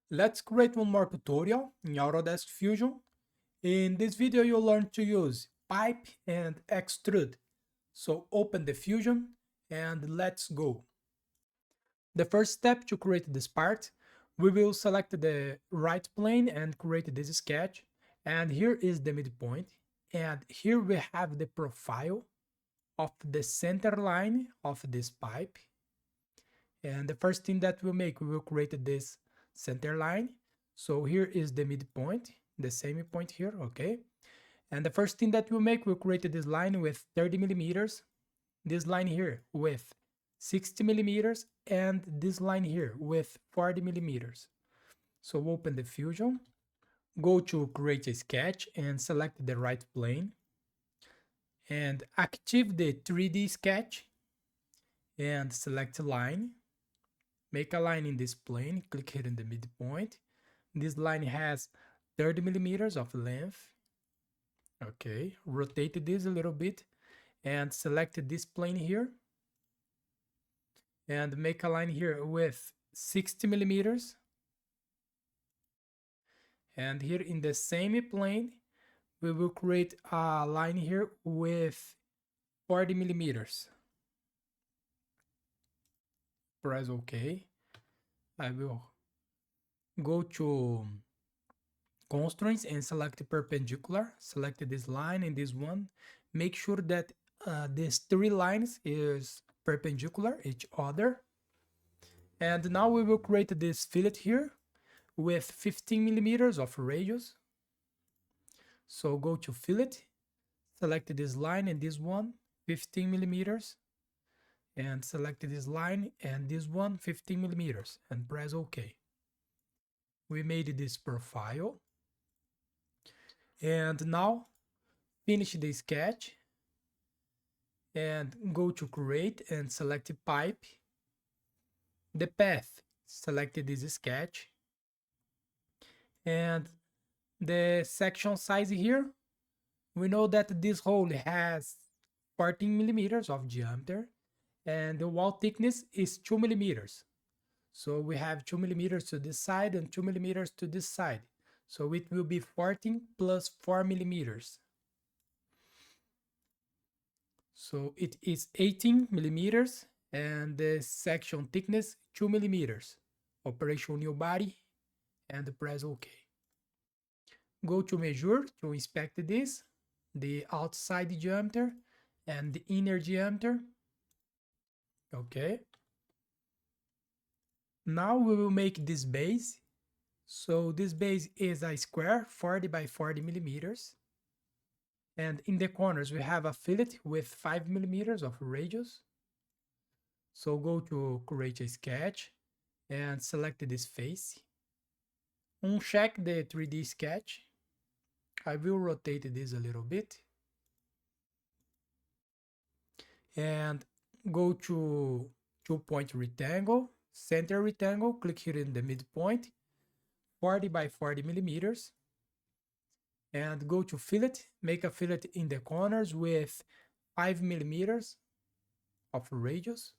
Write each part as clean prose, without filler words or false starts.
Let's create one more tutorial in Autodesk Fusion. In this video, you'll learn to use pipe and extrude. So open the Fusion and let's go. The first step to create this part, we will select the right plane and create this sketch. And here is the midpoint. And here we have the profile of the center line of this pipe. And the first thing that we'll make, we will create this center line. So here is the midpoint, the same point here, okay? And the first thing that we'll make, we'll create this line with 30 millimeters, this line here with 60 millimeters, and this line here with 40 millimeters. So open the Fusion, go to create a sketch and select the right plane, and active the 3D sketch and select line. Make a line in this plane, click here in the midpoint. This line has 30 millimeters of length. Okay, rotate this a little bit and select this plane here. And make a line here with 60 millimeters. And here in the same plane, we will create a line here with 40 millimeters. Press OK. I will go to constraints and select perpendicular. Select this line and this one. Make sure that these three lines is perpendicular each other. And now we will create this fillet here with 15 millimeters of radius. So go to fillet, select this line and this one, 15 millimeters. And select this line and this one, 15 millimeters, and press OK. We made this profile. And now finish the sketch and go to create and select pipe. The path, select this sketch. And the section size here, we know that this hole has 14 millimeters of diameter and the wall thickness is 2 millimeters. So we have 2 millimeters to this side and 2 millimeters to this side. So it will be 14 plus 4 millimeters. So it is 18 millimeters and the section thickness 2 millimeters. Operation new body and press OK. Go to measure to inspect this, the outside diameter and the inner diameter. Okay. Now we will make this base. So this base is a square 40 by 40 millimeters. And in the corners we have a fillet with 5 millimeters of radius. So go to create a sketch and select this face. Uncheck the 3D sketch. I will rotate this a little bit. And go to 2-point rectangle, center rectangle, click here in the midpoint, 40 by 40 millimeters. And go to fillet, make a fillet in the corners with 5 millimeters of radius.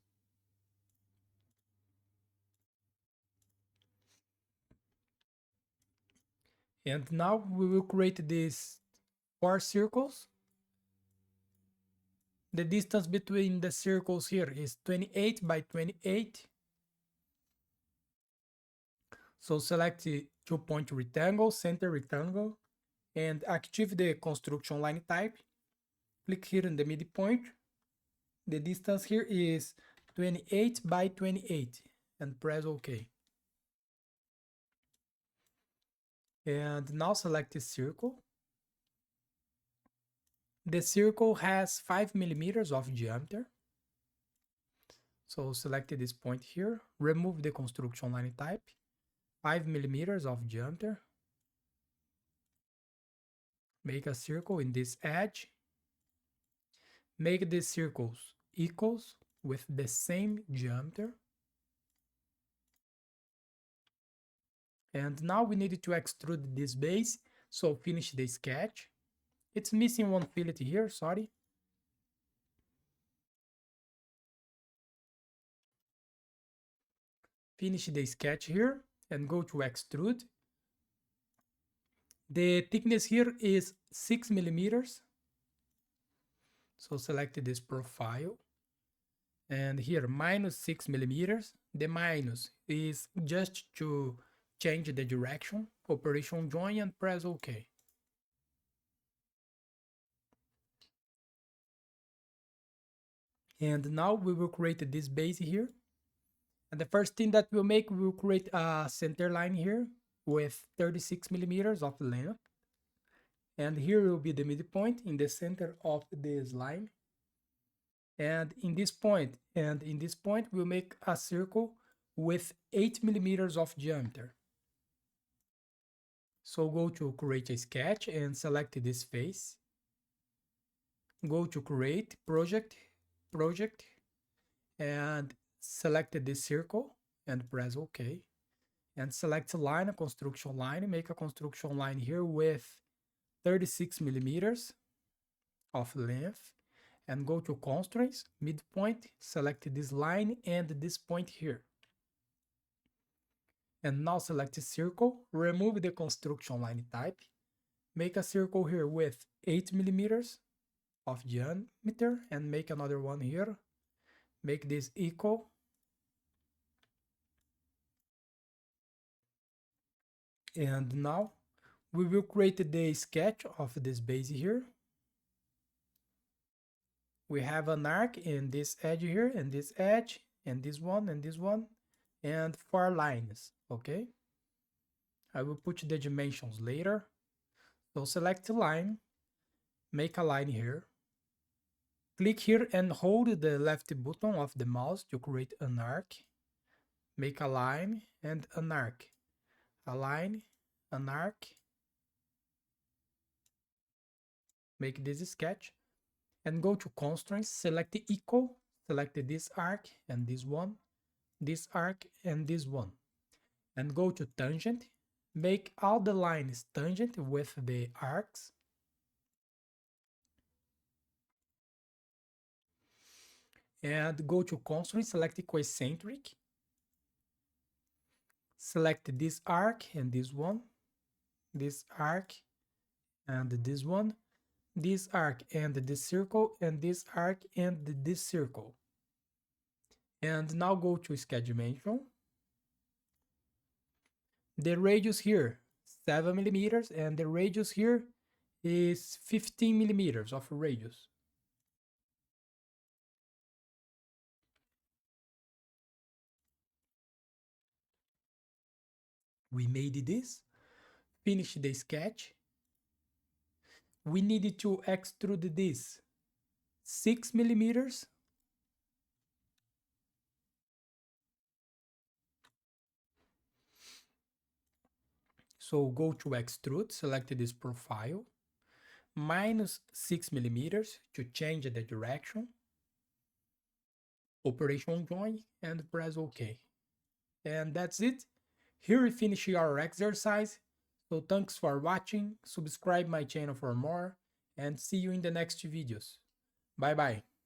And now we will create these 4 circles. The distance between the circles here is 28 by 28. So select the 2-point rectangle, center rectangle, and active the construction line type. Click here in the midpoint. The distance here is 28 by 28 and press OK. And now select the circle. The circle has 5 millimeters of diameter. So select this point here, remove the construction line type, 5 millimeters of diameter. Make a circle in this edge. Make the circles equals with the same diameter. And now we need to extrude this base, so finish the sketch. It's missing one fillet here, sorry. Finish the sketch here and go to Extrude. The thickness here is 6 millimeters. So select this profile. And here, minus 6 millimeters. The minus is just to change the direction. Operation join and press OK. And now we will create this base here. And the first thing that we'll make, we'll create a center line here with 36 millimeters of length. And here will be the midpoint in the center of this line. And in this point and in this point, we'll make a circle with 8 millimeters of diameter. So go to create a sketch and select this face. Go to create project, and select this circle and press OK. And select line, a construction line, make a construction line here with 36 millimeters of length. And go to constraints, midpoint, select this line and this point here. And now select circle, remove the construction line type, make a circle here with 8 millimeters of diameter and make another one here. Make this equal. And now we will create the sketch of this base here. We have an arc in this edge here, and this edge, and this one, and 4 lines, okay? I will put the dimensions later. So select a line, make a line here. Click here and hold the left button of the mouse to create an arc. Make a line and an arc. A line, an arc. Make this sketch. And go to constraints, select equal, select this arc and this one, this arc and this one. And go to tangent, make all the lines tangent with the arcs. And go to constraints, select equicentric. Select this arc and this one, this arc and this one, this arc and this circle, and this arc and this circle. And now go to sketch dimension. The radius here, 7 millimeters, and the radius here is 15 millimeters of radius. We made this, finish the sketch. We need to extrude this 6 millimeters. So go to extrude, select this profile, minus 6 millimeters to change the direction. Operation join and press OK. And that's it. Here we finish our exercise. So thanks for watching, subscribe my channel for more, and see you in the next videos. Bye bye.